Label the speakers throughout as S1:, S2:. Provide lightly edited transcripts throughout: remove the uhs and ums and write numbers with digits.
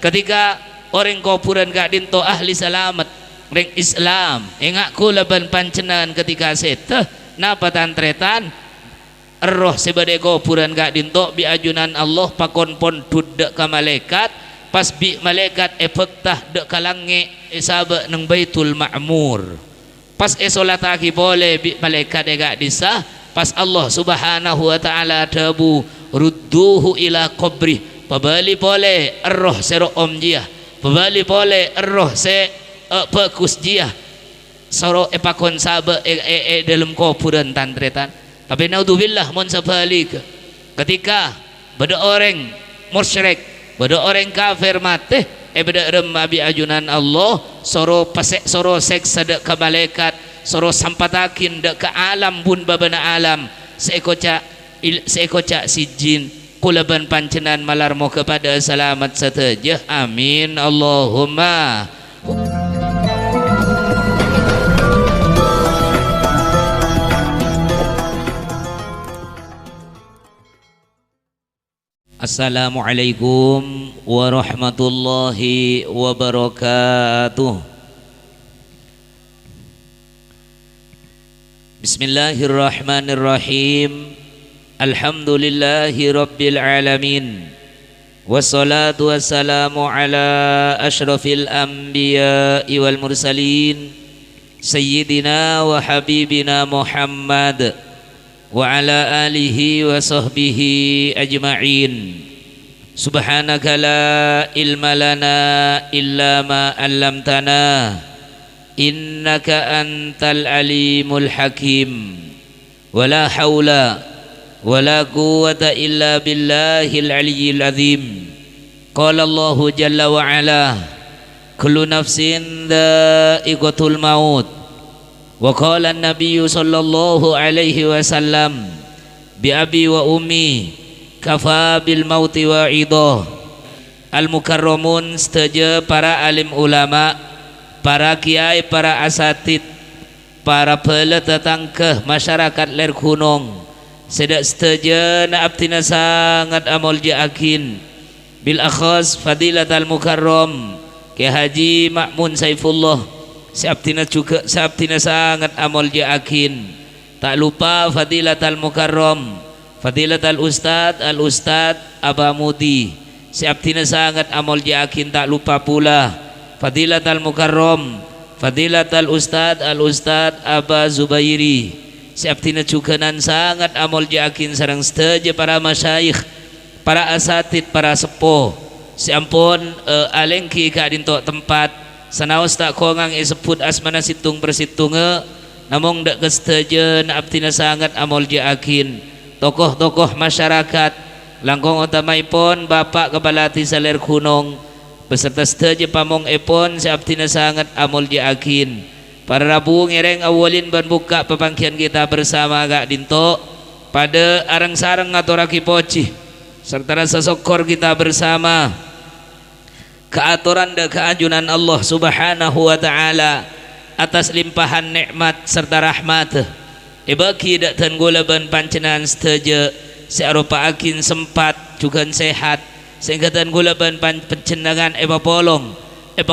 S1: ketika orang kuburan gak dinto ahli selamat ring Islam engak kula ban pancenan ketika seteh napa tantretan roh sebade kuburan gak dinto bi ajunan Allah pakon pon dudek ka malaikat pas bi malaikat pektah dek kalange sabe nang Baitul Ma'mur pas solat aki boleh bi malaikat gak disah pas Allah subhanahu wa ta'ala dabu rudduhu ila qabri pabali boleh roh sero om dia pabali boleh roh se bagus dia soro pakon sabe dalam kuburan tantretan tapi naudzubillah mun sabalik ketika beda orang musyrik beda orang kafir mati beda remma bi ajunan Allah soro pasek soro seksa dek ka malaikat soro sampatakin dek ka alam bun babana alam seekoca si jin kulaban pancenan malarmo kepada selamat sateja amin Allahumma. Assalamualaikum warahmatullahi wabarakatuh. Bismillahirrahmanirrahim. Alhamdulillahi rabbil alamin. Wassalatu wassalamu ala ashrafil anbiya'i wal mursalin sayyidina wa habibina Muhammad wa ala alihi wa sahbihi ajma'in. Subhanaka la ilma lana illa ma 'allamtana innaka antal alimul hakim. Wala haula wala quwwata illa billahil aliyyil azim. Qala Allahu jalla wa ala kullu nafsin dha'iqatul maut. Wa qala an-nabiyyu sallallahu alaihi wasallam bi abi wa ummi kafa bil mauti wa'idah. Al-mukarramun setuju para alim ulama, para kiai, para asatid, para peletetangkeh masyarakat ler gunung sedak setuju na abtina sangat amol jaakin bil akhas fadilat al-mukarram Ki Haji Ma'mun Saifullah Sabtina juga sabtina sangat amol jaakin. Tak lupa fadilat al-mukarram fadilat al-ustad Aba Mudi sabtina sangat amol jaakin. Tak lupa pula fadilat al-mukarram fadilat al-ustad Aba Zubairi sabtina juga nan sangat amol jaakin sareng setuju para masyayikh, para asatid, para sepuh siampun alengki ka dinto tempat sanaos tak kongang sebut asmana situng persitunge namong dak kesteje na abtina sangat amol jaakin tokoh-tokoh masyarakat langkong utamaipun Bapak Kepalati Saler Gunung beserta seteje pamong epon si abtina sangat amol jaakin. Para Rabu ngereng awalin ban buka pepangkian kita bersama gak dinto pada arang sarang ngaturaki poci serta rasa sokor kita bersama keaturan dan keajunan Allah subhanahu wa ta'ala atas limpahan nikmat serta rahmat bagi dak tenggulaban pancenan seteja searupa akin sempat juga sehat sehingga tenggulaban pancenangan polong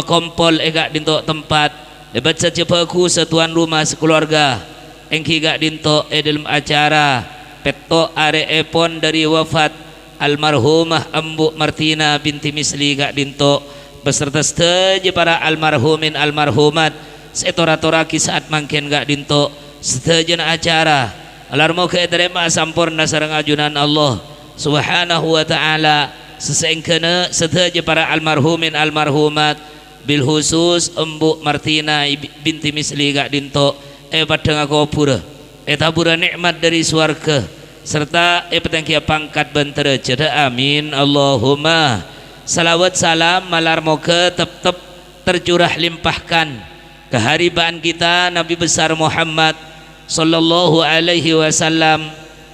S1: kompol gak dinto tempat lebat saja paku setuan rumah sekeluarga engki gak dinto dalam acara peto are epon dari wafat almarhumah Embu Martina binti Misli gak dinto beserta setuju para almarhumin almarhumat setora-toraki saat mangken gak dinto setuju acara alarmo keterima sampurna sareng ajunan Allah subhanahu wa ta'ala sesengkena setuju para almarhumin almarhumat bil khusus Embu Martina binti Misli gak dinto padang akopura tabura nikmat dari swarga serta petengkia pangkat bentera ceda amin Allahumma. Salawat salam malar moga tetap tercurah limpahkan keharibaan kita Nabi besar Muhammad sallallahu alaihi wasallam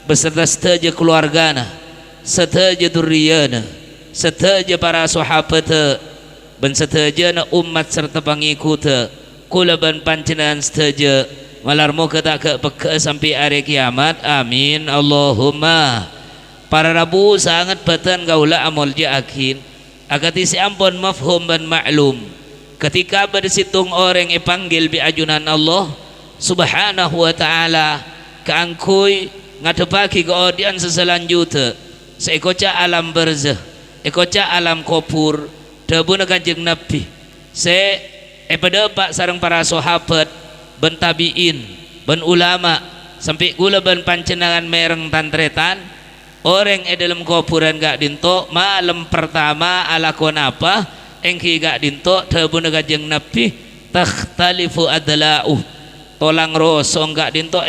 S1: beserta seteja keluargana seteja durriyana seteja para sahabat ben seteja na umat serta pengikut kula ban pancenan seteja malar moga tak ke sampai hari kiamat amin Allahumma. Para Rabu sangat batan gaula amol jaakin agati si ampun mafhum dan maklum ketika bersitung orang panggil bi ajunan Allah subhanahu wa ta'ala keangkui ngadepaki ke audiens selanjutnya seikoca alam barzah ekoca alam kopur debuna kanjeng Nabi se pada pak sareng para sahabat ben tabiin ben ulama sampai gula ben pancenangan mereng tantretan orang dalam kuburan gak dinto malam pertama alakon apa engki gak dinto debuna kanjeng Nabi takhtalifu adla'u tolang rosong gak dinto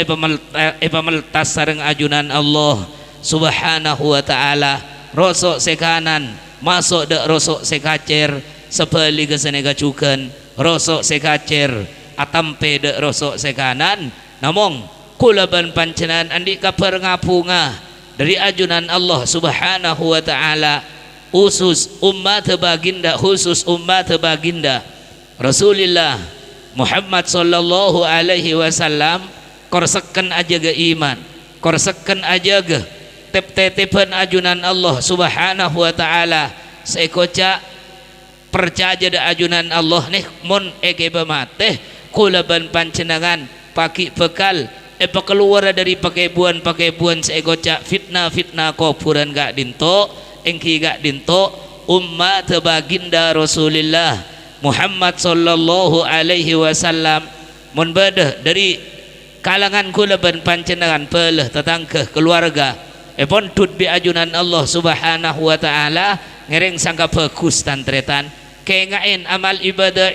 S1: meltas sareng ajunan Allah subhanahu wa ta'ala rosok sekanan masuk dek rosok sekacer sebeli kesenega cukan rosok sekacer atampe dek rosok sekanan namong kulaban pancenan andi kaper ngapunga dari ajunan Allah subhanahu wa ta'ala khusus umat baginda khusus umat baginda Rasulullah Muhammad sallallahu alaihi wasallam korsekan aja ke iman korsekan aja ke tep-tetepan ajunan Allah subhanahu wa ta'ala sekoca percaya da ajunan Allah nih mon eke bemate kulaban pancenangan paki bekal keluar dari pakebuan sekoca fitnah kuburan gak dinto engki gak dinto umat baginda Rasulullah Muhammad sallallahu alaihi wasallam mon bedah dari kalangan kulaban pancenangan peleh tetangga keluarga pon tut bi ajunan Allah subhanahu wa ta'ala ngereng sangka bagus tantretan kengain amal ibadah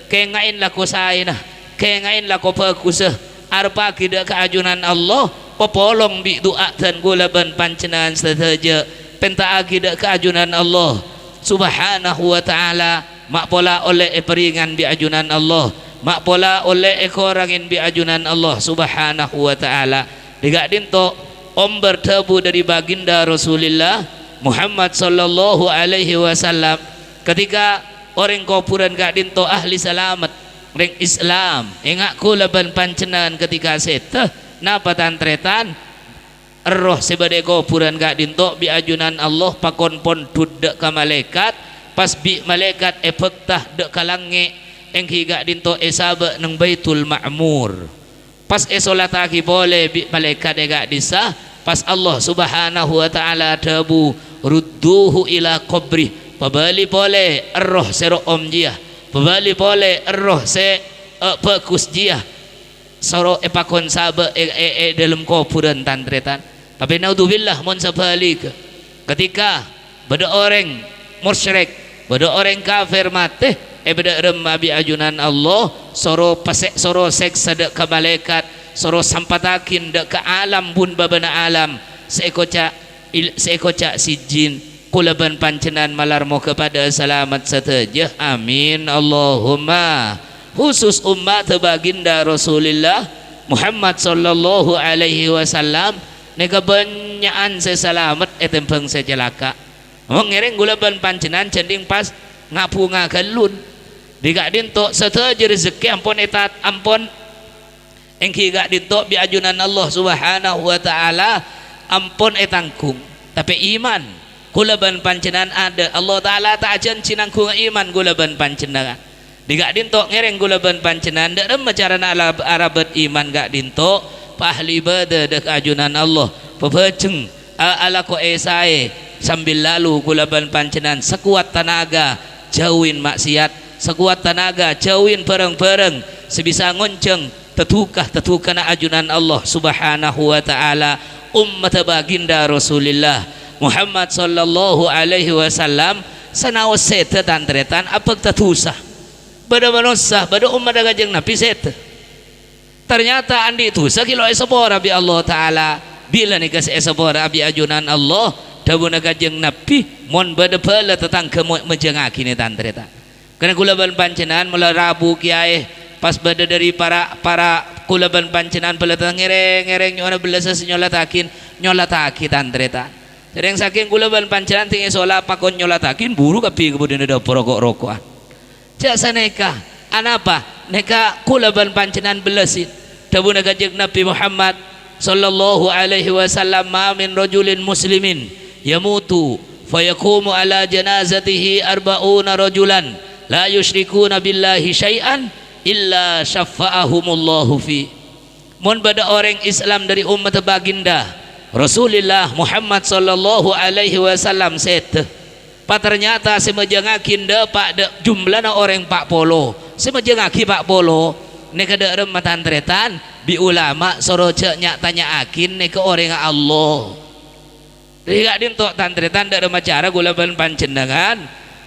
S1: kengain laku sainah kengain laku bagus arpa kida ke ajunan Allah popolong bi doa dan gulaban pancenan saja penta akida ke ajunan Allah subhanahu wa ta'ala mak pola oleh peringan bi ajunan Allah mak pola oleh ekorangin bi ajunan Allah subhanahu wa ta'ala digak dinto om bertemu dari baginda Rasulullah Muhammad sallallahu alaihi wasallam ketika orang kuburan gak dinto ahli selamat ring Islam engak kulaban pancenan ketika seteh napa tantretan roh sebade kuburan gak dinto bi ajunan Allah pakon pon dudek ka malaikat pas bi malaikat epektah dek kalange engki gak dinto esabe nang Baitul Ma'mur pas esolataki boleh bi malaikat gak disah pas Allah subhanahu wa ta'ala dabu rudduhu ila qabri pabali boleh roh sero om dia pabali boleh roh se bagus dia soro epakon sabe dalam kuburan tantretan tapi naudzubillah mon sabalik ketika beda orang musyrik beda orang kafir mate beda remma bi ajunan Allah soro pasek soro seksa dek ka malaikat soro sampatakin dek ke alam bun babana alam sekoca sijin kulaban pancenan malarmo kepada selamat sateja amin Allahumma khusus umat baginda Rasulullah Muhammad sallallahu alaihi wasallam nega banyaan sesalamat etempeng sejelaka ngereng kulaban pancenan cending pas ngapu ngagalun digak dinto sateja rezeki ampun etat ampun engki gak dinto bi ajunan Allah subhanahu wa ta'ala ampun etangkung tapi iman kulaban pancenan ada Allah ta'ala tak ajan cinangkung iman kulaban pancenan digak dinto ngereng kulaban pancenan dak rem carana arabat iman gak dinto pahli bada dak ajunan Allah pebejeng ala ko esae sambil lalu kulaban pancenan sekuat tenaga jauhin maksiat sekuat tenaga jauhin bareng-bareng sebisa ngonceng tetukah na ajunan Allah subhanahu wa ta'ala umat baginda Rasulullah Muhammad sallallahu alaihi wasallam sanawas sete tantretan apa tetusah pada manusia pada umat Kanjeng Nabi sete ternyata andi tusah kilo esabora bi Allah ta'ala bila nih kas esabora bi ajunan Allah dawuna Kanjeng Nabi mon bada pala tetangga menjengaki nih tantretan karena kulaban pancenan mulai Rabu kiai pas bada dari para kulaban pancenan peletang ngereng nyona belasa nyolatakin tantretan jadi yang saking kulaban pancenan tinggi sholat pakon nyolatakin buru kapi kemudian ada rokok-rokokan jasa neka anapa neka kulaban pancenan belasin dabuna Kanjeng Nabi Muhammad sallallahu alaihi wasallam ma min rajulin muslimin yamutu fayaqumu ala janazatihi arba'una rajulan la yusyrikuna billahi syai'an illa syafa'ahumullahu fi. Mun pada orang Islam dari umat baginda Rasulullah Muhammad sallallahu alaihi wasallam set ternyata semejangakin dapat jumlahna orang 40 semejangaki 40 ne kada rematan tretan bi ulama soroce nya tanya akin ne ke orang Allah tidak dintok tantretan dak macara gula ban pancendangan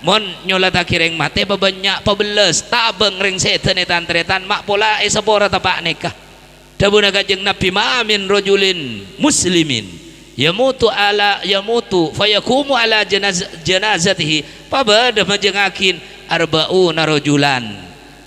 S1: mon nyola takireng mate pabanyak pabeles tabeng ring setan ne tantretan mak pola sepora tapak nikah dabuna kajeng Nabi ma'amin rajulin muslimin yamutu fayakumu ala janazatihi pabada majengakin arba'una rajulan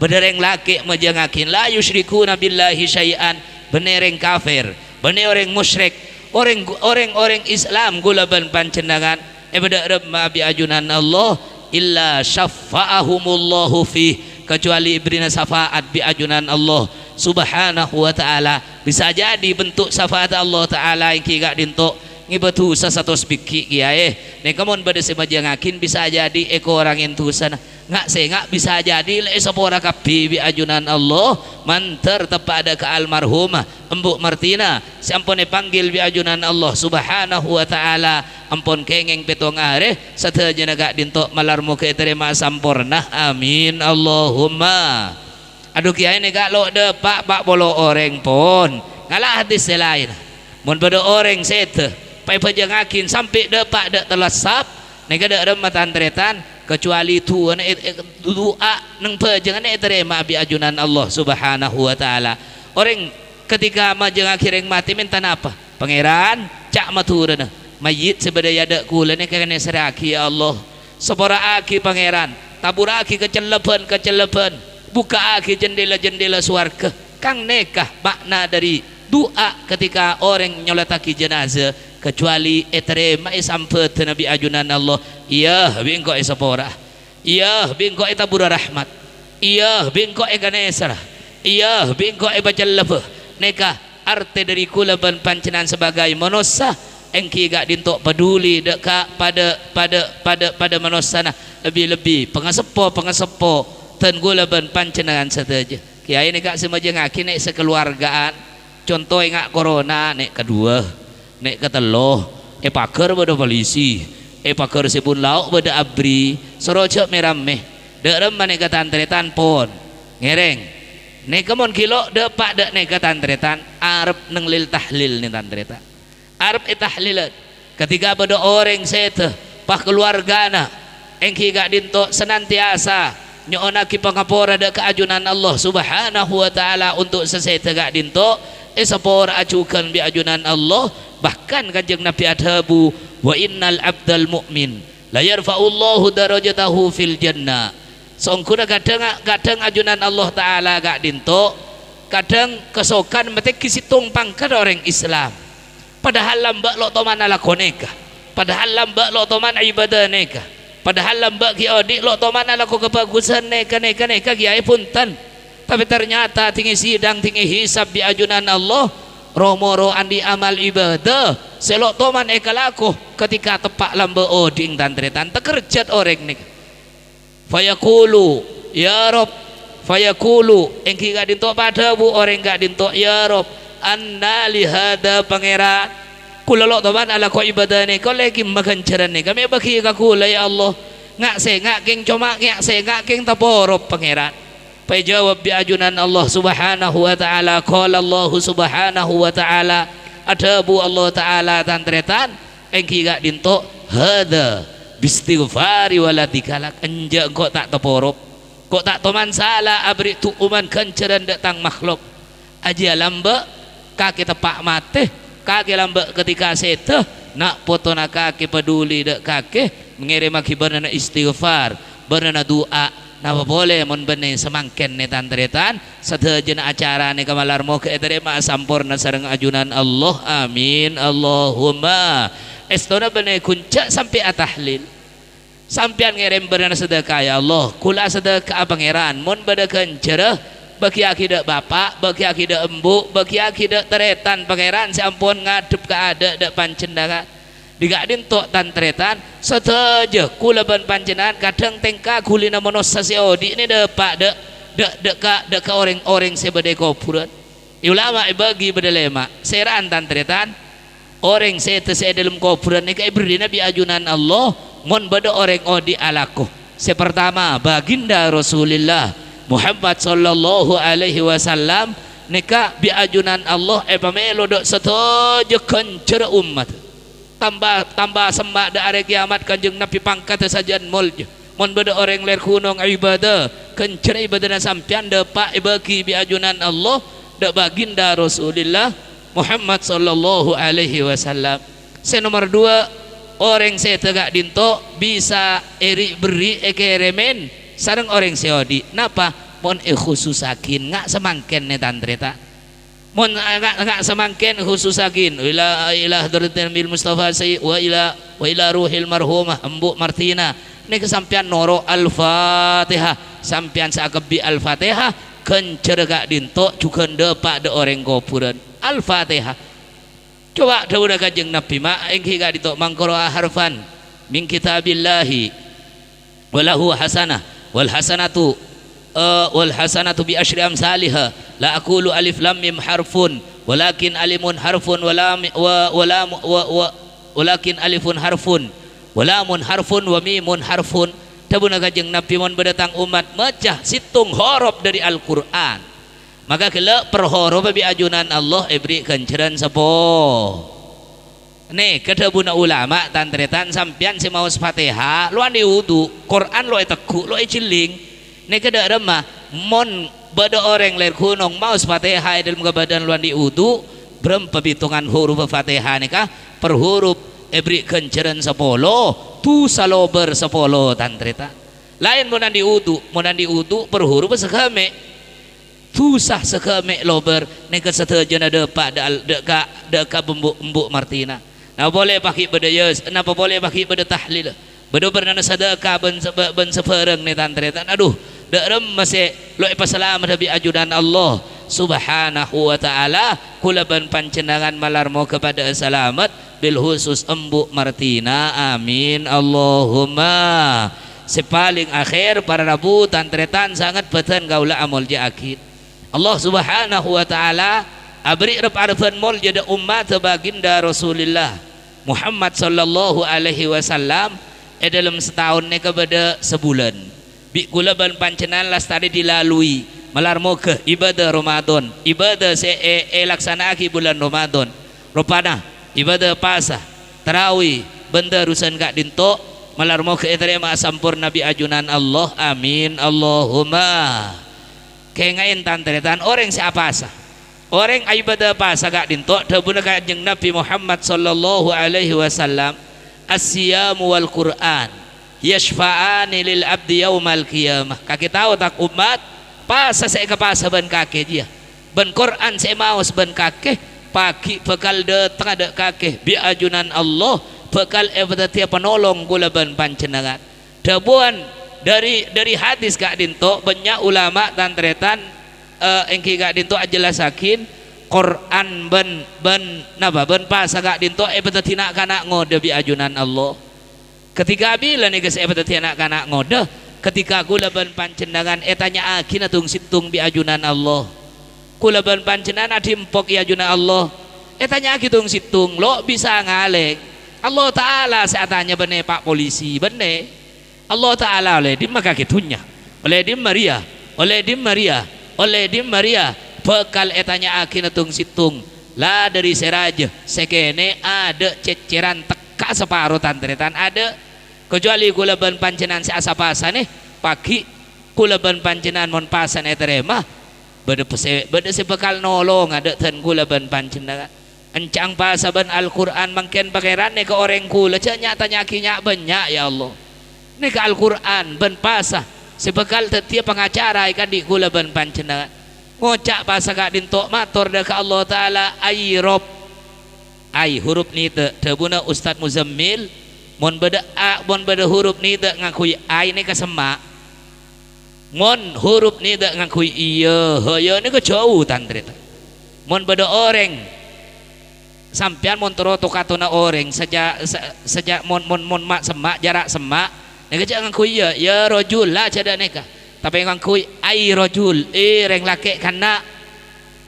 S1: benereng laki majengakin la yusyrikuna billahi syai'an benereng kafir benereng musyrik orang Islam gulaban pancendangan beda remma bi ajunan Allah illa syafa'ahumullahu fi kecuali ibrina syafaat bi ajunan Allah subhanahu wa ta'ala. Bisa jadi bentuk syafaat Allah ta'ala yang kira dintok ngibatu satu spiki kiai ne kamun bade semajangakin bisa jadi eko orang itu sana ngak bisa jadi le sepora kapi bi ajunan Allah manter tepada ke almarhumah embuk Martina sampun panggil bi ajunan Allah subhanahu wa ta'ala ampun kengeng petong are sateja naga dintok malarmu ke terima sampurna amin Allahumma. Aduh kiai ni gak lo de pak bolo orang pun ngalah hadis lain mun pada orang sete pai pajangakin sampai de pak de telasap ni kada rematan tretan kecuali tu doa nang pajangan ni terima bi ajunan Allah subhanahu wa ta'ala. Orang ketika majangakireng mati minta apa pangeran cak maturana mayit sebadaya dak kula ni kene seraki ya Allah sepora aki pangeran taburaki kecelepan buka aki jendela-jendela swarga kang nekah makna dari doa ketika orang nyolataki jenazah kecuali eterema sampet Nabi ajunan Allah iya bingko sepora iya bingko tabura rahmat iya bingko ganesra iya bingko baca lebah nekah arte dari kula ban pancenan sebagai manusia engki gak dintok peduli dekat pada manusia lebih pengasepo ten gula ban pancenangan sateja kiai ni kak semajengaki nek sekeluargaan contoh ngak corona nek kedua nek keteloh pakar bada polisi pakar sibun lauk bada abri sorocok merame dek remah nek katantretan pon ngereng nek kemon kilo depak dek nek katantretan arep neng lil tahlil ni tantretan arep tahlilat ketika bada orang sete pak keluargana engki gak dintok senantiasa nyoona ki pangapora da keajunan Allah subhanahu wa ta'ala untuk seseta gak dinto sepora acukan bi ajunan Allah bahkan kanjeng Nabi adhabu wa innal abdal mu'min la yarfa'ullahu darajatahu fil jannah songkuna kadang ajunan Allah ta'ala gak dinto kadang kesokan mete kisitung pangkat orang Islam padahal lambak lo toman ala koneka padahal lambak lo toman ibadah neka padahal lambak ki odik lo to mana laku kebagusan neka kiai punten tapi ternyata tinggi sidang tinggi hisab di ajunan Allah romoro andi amal ibadah selok to man eka laku ketika tepak lambak oding tantretan tekerjat orang nek fayaqulu ya rob fayaqulu engki gak dintok pada bu orang gak dintok ya rob anna lihada pangeran kula lo toman ala ko ibadah ni ko lagi makan caran ni kami bagi ka kula ya Allah ngak king coma ngak king taporop pangeran pai jawab bi ajunan Allah subhanahu wa ta'ala qala Allah subhanahu wa ta'ala adabu Allah ta'ala tantretan engki gak dintok hada bistighfari waladikalak enja kok tak taporop kok tak toman salah abri tu uman kancaran datang makhluk aja lamba kaki tepak mate kaki lambak ketika sete nak foto nak kaki peduli dek kaki mengirim akibat na istighfar berna doa napa boleh mon bene semangken ne tantretan sadejana acara ne kamalar mo ke terima sampurna sareng ajunan Allah amin Allahumma estona bene kunca sampai atahlil sampean ngirim berna sedekah ya Allah kula sedekah pangeran mon bedekeun cereuh bagi akidak bapak, bagi akidak embuk, bagi akidak teretan pangeran sampun ngadep ke ada dak pancendangan digak dintok tantretan seteja kula ban panjenengan kadang tengka kulina monos sasiodi ini depak dek orang-orang sebede kopuran ulama bagi bedelema seran tantretan orang saya dalam kopuran ni kai berdina bi ajunan Allah mon bade orang odi alaku sepertama baginda Rasulullah Muhammad sallallahu alaihi wasallam nika bi ajunan Allah pamelo dok seteja kencer umat tambah semak da hari kiamat kanjeng Nabi pangkat sajian mulj mon bade orang ler kunong ibadah kencer ibadah sampian depak bagi bi ajunan Allah dak baginda Rasulullah Muhammad sallallahu alaihi wasallam. Nomor 2 orang saya tegak dinto bisa eri beri ekeremen sareng orang seodi napa mon khususakin ngak semangken ne tantreta mon ngak semangken khususakin ila hadratin bil mustafa sayyid wa ila ruhil marhumah Embu Martina ini kesampian noro al-fatihah sampian sakebi al-fatihah kencer gak dinto juga depak de orang kopuran al-fatihah coba dawuh kanjeng Nabi mak engki gak dinto mangkoro harfan min kitabillahi walahu hasanah wal hasanatu bi asyri amsalihha la aqulu alif lam mim harfun walakin alimun harfun walakin alifun harfun walamun harfun wa mimun harfun tabuna kanjeng Nabi mon berdatang umat mecah situng huruf dari Al-Qur'an maka kala per huruf bi ajunan Allah beri kenceran sapo nih kedabuna ulama tantretan sampian si maus Fatihah luan di wudu Quran lo teku lo ciling nih kada remah mon bada orang ler kunong maus Fatihah dalam kebadan luan di wudu berapa hitungan huruf Fatihah nikah per huruf beri kenceran sepolo tu salober sepolo tantreta lain monan di udu per huruf sekame tu sah sekame lober neka setajana depak deka Embu Martina nah boleh pakai bedayas kenapa boleh pakai beda tahlil beda bernana sedekah ben sepereng ni tantreta aduh dak rem masih lo pasalam bi ajudan Allah subhanahu wa ta'ala kula ban pancenangan malarmo kepada selamat bil khusus Embu Martina amin Allahumma sepaling akhir para rabu tantretan sangat beten gaula amol jakid Allah subhanahu wa ta'ala abri rep arfan mol jada umat baginda Rasulullah Muhammad sallallahu alaihi wasallam dalam setahun ni kepada sebulan bi kula ban pancenan lastari dilalui malarmo ke ibadah Ramadan ibadah laksanaaki bulan Ramadan rupana ibadah pasah tarawih benda rusan gak dinto malarmo ke terima sampurna bi ajunan Allah amin Allahumma kengain tantretan orang siapa sah orang ibadah pasah gak dinto dabuna kanjeng Nabi Muhammad sallallahu alaihi wasallam as-siyam wal Qur'an yashfa'ani lil abdi yaumal qiyamah kaki tahu tak umat pasa saya kepasa ban kakek dia ban Quran saya maus ban kakek pagi bekal datang ada kakek bi ajunan Allah bekal tiap penolong gula ban pancenangan dabuan dari hadis gak dinto banyak ulama tantretan engki gak dinto ajelasakin Quran ban pasa gak dinto tina kana ngode bi ajunan Allah ketika bila nih guys tina kana ngode ketika kula ban pancenangan etanya akin atung situng bi ajunan Allah kula ban pancenangan adimpok i ajunan Allah etanya akitung situng lo bisa ngaleng Allah Ta'ala saatnya bene Pak Polisi bene Allah Ta'ala oleh di maka kitunya oleh di Maria bekal etanya akin atung situng lah dari seraja sekene ada ceceran teka separuh tantretan ada kecuali kula ban pancenan si asapasa nih pagi kula ban pancenan mon pasan eterema beda sebekal nolong ada ten kula ban pancenan encang pasaban Al-Quran mangken pakeran nih ke orang kula nyatanya kinya banyak ya Allah nih ke Al-Quran ban pasah sebekal setiap pengacara ikan di kula ban pancenan ngocak pasah gak dintok matur deka Allah Ta'ala ay rob ay huruf ni tebuna Ustadz Muzammil mon beda huruf ni tak ngakui ai ni kasema mon huruf ni tak ngakui iya ni ke jauh tantret mon beda orang sampean montoro tukatuna orang sejak mon mak semak jarak semak neka jangan kui ya rojul lah cada neka tapi ngang kui ai rojul reng laki kana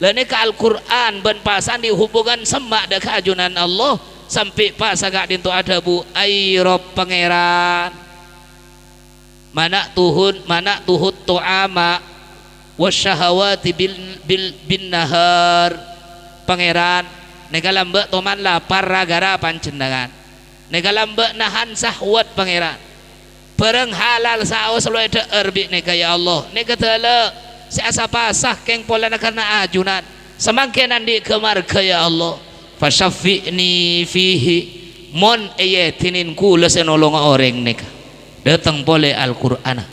S1: le neka Al-Qur'an ben pasan dihubungan semak dek ajunan Allah sampai pas agak dintu ada bu ai rob pangeran mana tuhut tu'ama wasyahawati bin nahar pangeran nega lambek toman lapar ragara pancendangan nega lambek nahan sahwat pangeran bareng halal saos lo ada erbi nega ya Allah nega tala seasa pasah keng pola karena ajunan semangkin andi kemarga ya Allah fasyafi'ni fihi mon ayatinin kula senolong orang nega datang boleh Al-Qur'an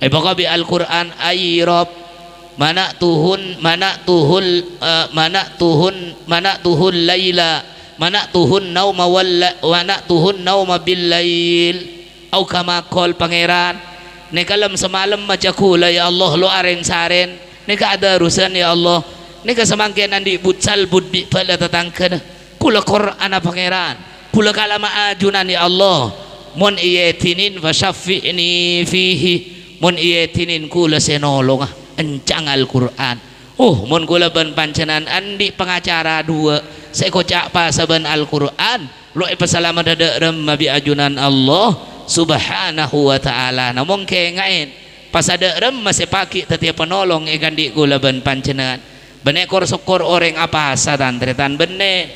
S1: bakabi Al-Qur'an ay rob mana tuhun laila mana tuhun nauma bil lail au kama qol pangeran nekalam semalam maca kula ya Allah lo areng saren neka ada urusan ya Allah neka semangkin andi butsal budbi pada tetangkeun kula Qur'an pangeran kula kalama ajunan ya Allah mon iyatinin fasyafi'ni fihi mon iyatinin kula senolong encang Al-Qur'an mon kula ben pancenan andi pengacara dua saya kocak pa saban Al-Qur'an lo pasalama dada remma bi ajunan Allah subhanahu wa ta'ala namong ke ngain pas ada remma se paki tetiap penolong ikan di kula ben pancenan benekor sokor orang apa sadan tretan bene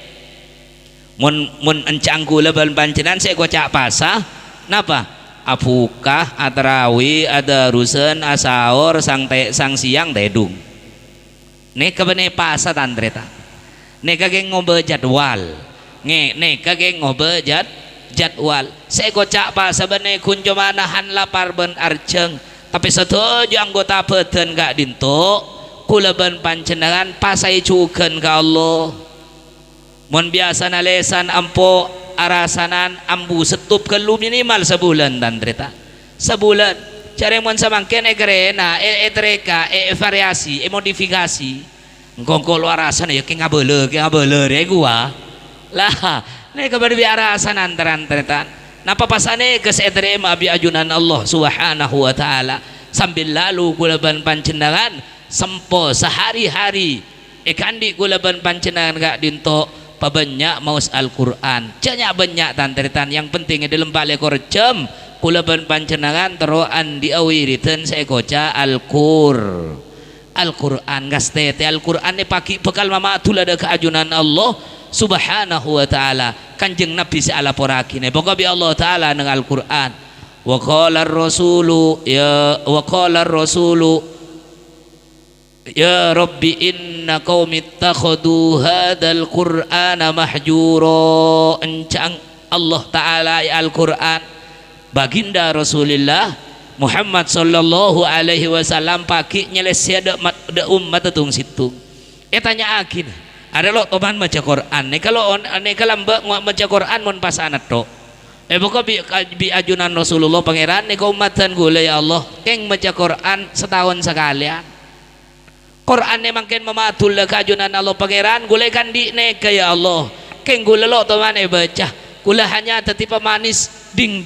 S1: mun encang kula ben pancenan saya kocak pasah napa apukah atrawi ada rusen asaor sang siang tedung neka bene pasa tandreta neka geng ngobe jadwal neka geng ngobe jadwal saya kocak pasa bene kunjo manahan lapar ben arceng tapi setuju anggota peten gak dinto kula ben pancenangan pasai cuken ka Allah mun biasa nalesan ampo arasanan ambu setup kelu minimal sebulan dan terita sebulan cari mon samangken egrena etreka variasi modifikasi ngkongko lu arasan ya ke ngabele gua lah nek kepada bi arasan antaran terita napa pasane ke setrem abi ajunan Allah subhanahu wa ta'ala sambil lalu kula ban pancendangan sempo sehari-hari kandi kula ban pancendangan gak dinto pabanyak maus Al-Qur'an banyak banyak tantretan yang penting di lembale korjem kula ban pancenangan teroan diawiritan saya koca Al-Qur'an gastete Al-Qur'an ni paki bekal mama tulada keajunan Allah subhanahu wa ta'ala kanjeng Nabi sealaporaki ne boga bi Allah ta'ala nang Al-Qur'an wa qala ar-rasulu ya Rabbi inna qaumi ittakhadu hadzal qur'ana mahjura encang Allah taala Al-Qur'an baginda Rasulullah Muhammad sallallahu alaihi wasallam paki nyelesea de umat tung situ tanya akin ada lo toman maca Qur'an kalau maca Qur'an mun pasanat to pokok bi ajunan Rasulullah pangeran nek umatan gula ya Allah keng maca Qur'an setahun sekalian Quran memang ken mematul kajunan Allah pangeran gulai kan di neka ya Allah keng gula lo teman baca gula hanya teti pemanis ding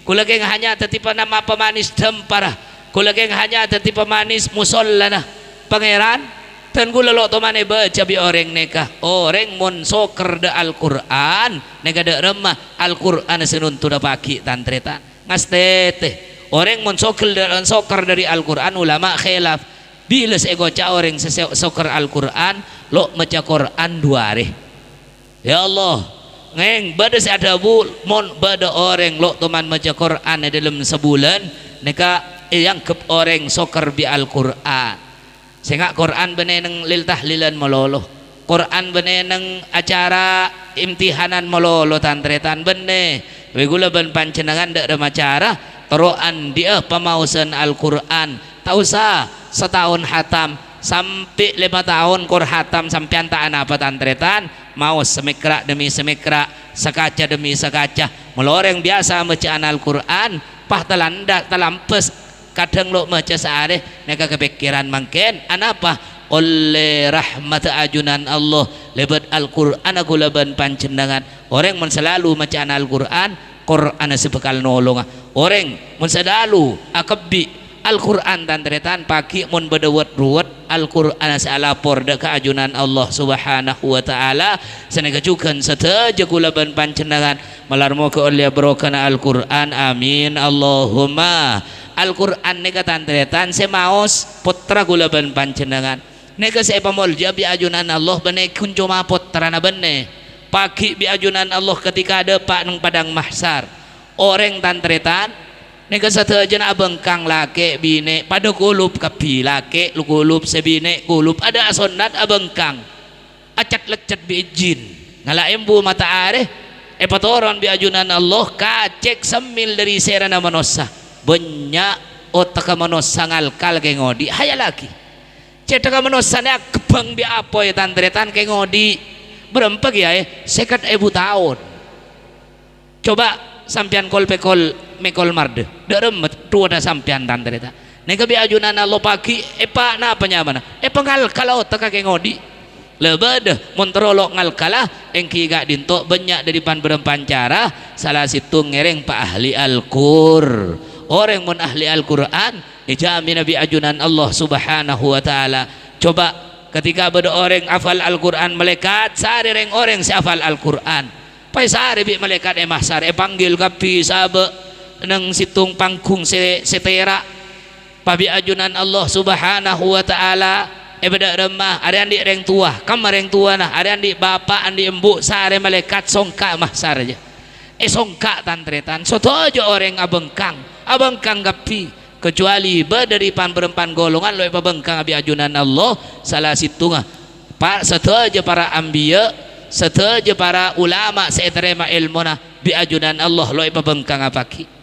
S1: gula keng hanya teti nama pemanis dempara gula keng hanya teti pemanis musollana pangeran dan gula lo teman baca bi orang neka orang mon soker de Al-Qur'an neka de remah Al-Qur'an senun tuda paki tantretan ngastete orang mon soker dari Al-Qur'an ulama khilaf bila saya goca orang sokar Al-Qur'an lo maca Qur'an 2 hari ya Allah ngeng bada saya ada mon bada orang lo teman maca Qur'an dalam sebulan neka yang ke orang sokar bi Al-Qur'an sehingga Qur'an beneneng lil tahlilan melolo Qur'an beneneng acara imtihanan melolo tantretan bene wegula ben pancenangan dak ada macara teroan dia pemausan Al-Qur'an tak usah setahun hatam sampai 5 tahun kor hatam sampai antaan apa tantretan mau semekra demi semekra sekaca demi sekaca meloreng biasa bacaan Al-Qur'an pah telanda telampes kadang lo maca sehari neka kepikiran mangken anapa oleh rahmat ajunan Allah lebat Al-Quran aku leban pancendangan orang mun selalu macaan Al-Quran Quran sebekal nolong orang mun selalu akabbi Al-Quran tantretan pagi mun bedewet ruwet Al-Quran salapor da keajunan Allah subhanahu wa ta'ala senegajukan seteja kulaban pancendangan malarmo ke oleh brokana Al-Quran amin Allahumma Al-Quran nega tantretan semaos putra kulaban pancendangan nega saya pamolja bi ajunan Allah bene kunjuma putra na bene pagi bi ajunan Allah ketika ada pak nang padang mahsar orang tantretan nega sateja na abengkang lake bine pada kulub kapi lake kulub sebine kulub ada asonat abengkang acak lecet bi izin ngala embu mata are patoron bi ajunan Allah kacek semil dari serana manossa banyak otak manossa ngalkal ke ngodi haya lagi cetak manossa na kebang bi apoy tantretan ke ngodi berempeg ya sekat 1000 tahun coba sampian kol pekol mekol marde deremet tua da sampian tantretan nega bi ajunan Allah pagi epa na apa ngal kalau otak ke ngodi lebeda montrolok ngal kalah engki gak dinto banyak dari pan berempan cara salah situ ngereng pak ahli Al-Qur orang mun ahli Al-Quran dijamin nabi ajunan Allah subhanahu wa ta'ala coba ketika beda orang hafal Al-Quran melekat sari reng orang si hafal Al-Quran pai sari bi melekat mahsar panggil kapi sabe nang situng pangkung setera pabi ajunan Allah subhanahu wa ta'ala beda remah ada andi reng tua kamar reng tua nah ada andi bapak andi embu sare malekat songka mahsar aja songka tantretan soto aja orang abengkang gapi kecuali dari pan berempan golongan lo abengkang abi ajunan Allah salah situ pak soto aja para ambiya soto aja para ulama seterema ilmu nah bi ajunan Allah lo abengkang apaki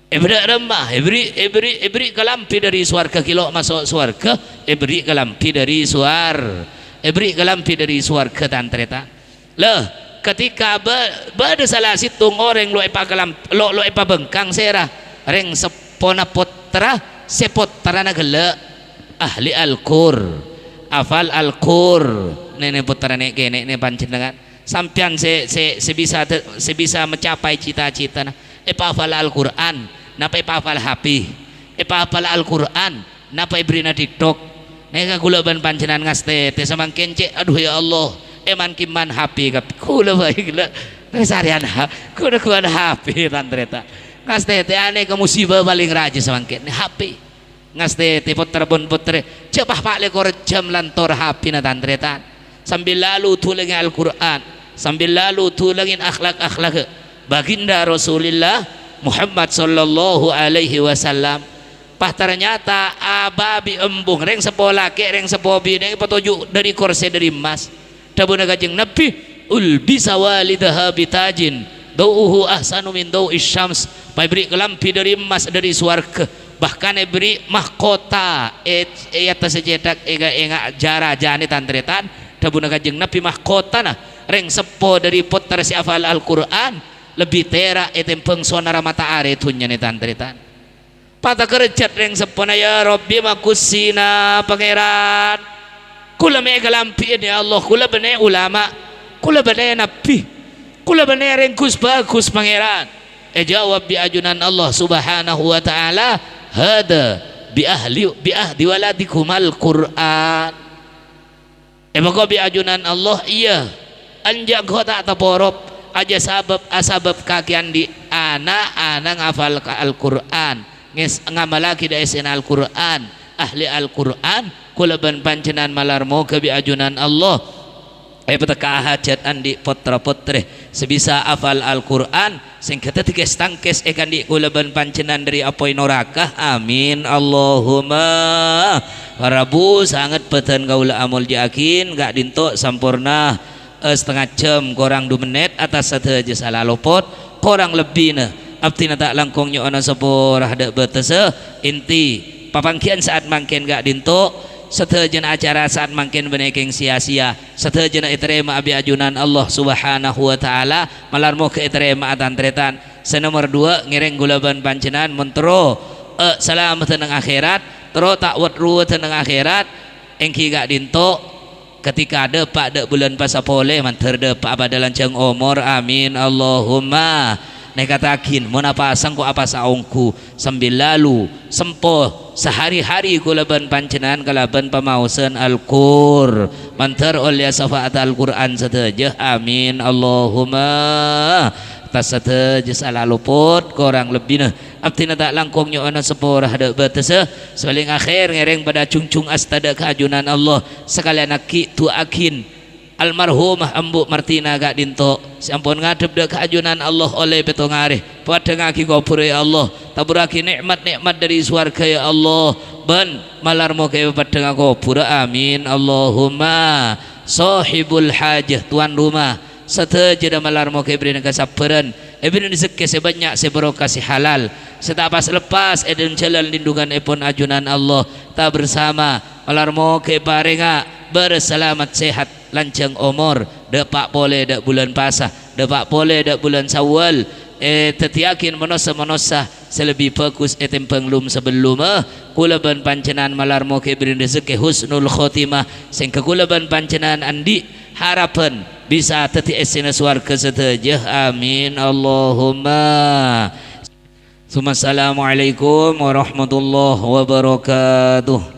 S1: beda remah ebri kalampi dari suarga kilo masuk suarga ebri kalampi dari suarga tantreta leh ketika bada salah situng orang lo bengkang serah reng sepona potra sepotra na gele ahli Al-Qur afal Al-Qur nenek putra nek kene ne panjenengan sampean sebisa mencapai cita-cita na hafal Al-Quran napa hafal HP hafal Al-Quran napa ibrina TikTok neka kula ban pancenan ngaste te samangken cek aduh ya Allah eman kiman HP kap kula baik la sarian kula kuan HP tantreta ngaste te ane ke musibah paling raja samangken HP ngaste te putra bon putre cepah pak lekor jam lantor HP na tantreta sambil lalu tulangin Al-Quran sambil lalu tulangin akhlak baginda Rasulullah Muhammad sallallahu alaihi wasallam pah ternyata ababi embung reng sepola ke reng sepobi neng petunjuk dari korse dari emas dabuna kajeng Nabi ulbisa walidaha bitajin dauhu ahsanu min dau'is syams beri kelampi dari emas dari suarga bahkan beri mahkota eta sejedak ega jara jani tantretan dabuna kajeng Nabi mahkota nah reng sepo dari putra si hafal Al-Quran lebih tera etem pengsonara mata are tunya ni tantretan pata kerjat reng sepona ya Rabbi makusina pangeran kula me galampi ya Allah kula bene ulama kula bene nabi kula bene rengkus bagus pangeran jawab bi ajunan Allah subhanahu wa ta'ala hada bi ahdi waladikumal Qur'an maka bi ajunan Allah iya anjak kota taporop aja asabab kakian di anak ngafal Al-Quran ngamalaki da esen Al-Quran ahli Al-Quran kulaban pancenan malarmo kebi ajunan Allah petaka hajat andi potra potre sebisa afal Al-Quran sing kata tikes tangkes ekan di kulaban pancenan dari apoi noraka amin Allahumma Rabu sangat peten gaula amul jakin gak dinto sampurna setengah jam korang 2 menit atas satu aja salah lopot korang lebih na abtina tak langkong nyo ana seporah dak betese inti papangkian saat mangken gak dinto setejen acara saat mangken benekeng sia-sia setejen iterema abi ajunan Allah subhanahu wa ta'ala malarmo ke iterema atantretan senomor 2 ngereng gulaban pancenan mentro selamat tenang akhirat tero tak wat ruwet tenang akhirat engki gak dinto ketika ada pak dek bulan puasa boleh manter depak pada lancang umur amin Allahumma nekatakin mun apa asang ku apa saungku sambil lalu sempoh sehari-hari ku leban pancenan kalaban pamausan Al-Qur manter oleh syafaat Al-Quran saja amin Allahumma tas saja salah luput korang lebih nah abdi tak langkungnya ana seporah ada batas sebaling akhir ngereng pada cungcung astada keajunan Allah sekalian aki tu akin almarhumah Ambu Martina gak dinto sampun ngadep dak keajunan Allah oleh betong areh pada ngaki kopur ya Allah taburaki nikmat-nikmat dari surga ya Allah ban malarmo ke pada ngakopur amin Allahumma sahibul hajah tuan rumah setelah malarmo ke beri kasaperan ebrin rezeki sebanyak seberokah si halal setapas lepas eden jalan lindungan epon ajunan Allah tak bersama malarmo ke parenga berselamat sehat lancang umur depak boleh dak bulan pasah depak boleh dak bulan Syawal tetiakin menosa selebih fokus etem penglum sebelum kulaban pancenan malarmo ke beri rezeki husnul khotimah sing kulaban pancenan andi harapan bisa teti esina suarga setajah amin Allahumma. Assalamualaikum warahmatullahi wabarakatuh.